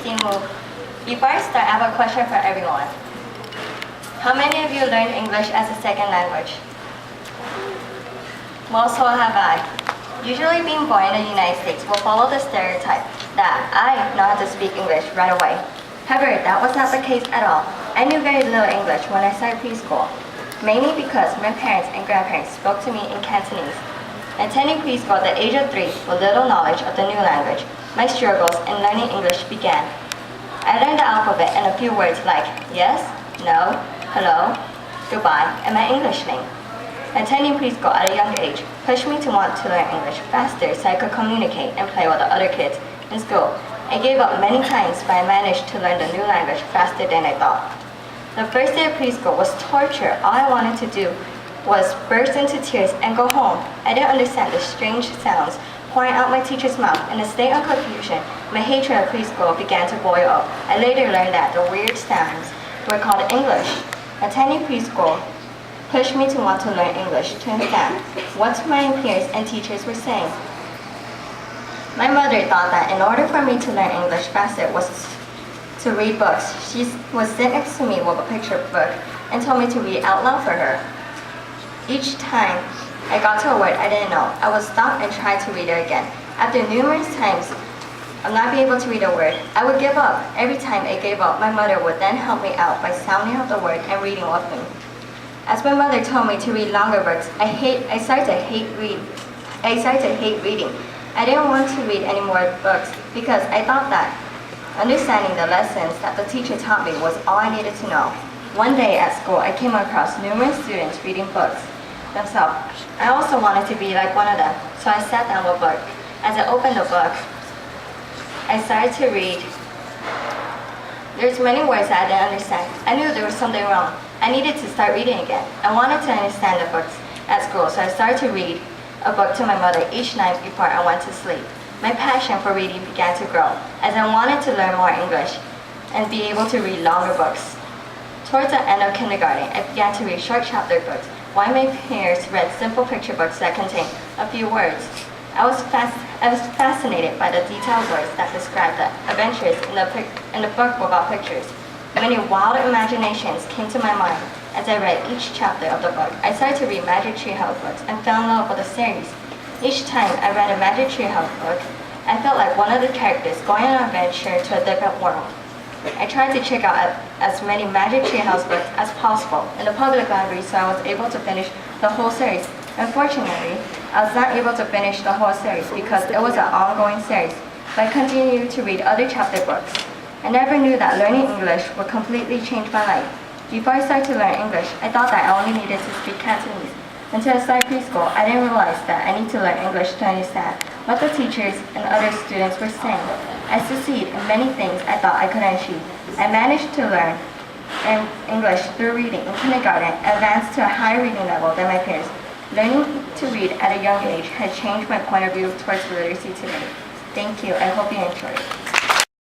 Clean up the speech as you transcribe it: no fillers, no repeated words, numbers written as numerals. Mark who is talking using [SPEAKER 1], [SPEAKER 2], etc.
[SPEAKER 1] interesting move. Before I start, I have a question for everyone. How many of you learned English as a second language? Well, so have I. Usually being born in the United States will follow the stereotype that I know how to speak English right away. However, that was not the case at all. I knew very little English when I started preschool, mainly because my parents and grandparents spoke to me in Cantonese. Attending preschool at the age of 3 with little knowledge of the new language, my struggles in learning English began. I learned the alphabet and a few words like yes, no, hello, goodbye, and my English name. Attending preschool at a young age pushed me to want to learn English faster so I could communicate and play with the other kids in school. I gave up many times, but I managed to learn the new language faster than I thought. The first day of preschool was torture. All I wanted to do was burst into tears and go home. I didn't understand the strange sounds pouring out my teacher's mouth. In a state of confusion, my hatred of preschool began to boil up. I later learned that the weird sounds were called English. Attending preschool pushed me to want to learn English to understand what my peers and teachers were saying. My mother thought that in order for me to learn English faster was to read books. She would sit next to me with a picture book and told me to read out loud for her. Each time I got to a word I didn't know, I would stop and try to read it again. After numerous times of not being able to read a word, I would give up. Every time I gave up, my mother would then help me out by sounding out the word and reading with me. As my mother told me to read longer books, I started to hate reading. I didn't want to read any more books because I thought that understanding the lessons that the teacher taught me was all I needed to know. One day at school, I came across numerous students reading books themselves. I also wanted to be like one of them, so I sat down with a book. As I opened the book, I started to read. There's many words that I didn't understand. I knew there was something wrong. I needed to start reading again. I wanted to understand the books at school, so I started to read a book to my mother each night before I went to sleep. My passion for reading began to grow as I wanted to learn more English and be able to read longer books. Towards the end of kindergarten, I began to read short chapter books, while my peers read simple picture books that contained a few words. I was fascinated by the detailed words that described the adventures in the book without pictures. Many wild imaginations came to my mind as I read each chapter of the book. I started to read Magic Tree House books and fell in love with the series. Each time I read a Magic Tree House book, I felt like one of the characters going on an adventure to a different world. I tried to check out as many Magic Tree House books as possible in the public library so I was able to finish the whole series. Unfortunately, I was not able to finish the whole series because it was an ongoing series, but I continued to read other chapter books. I never knew that learning English would completely change my life. Before I started to learn English, I thought that I only needed to speak Cantonese. Until I started preschool, I didn't realize that I need to learn English to understand what the teachers and other students were saying. I succeeded in many things I thought I couldn't achieve. I managed to learn English through reading in kindergarten, advanced to a higher reading level than my peers. Learning to read at a young age has changed my point of view towards literacy today. Thank you. I hope you enjoyed it.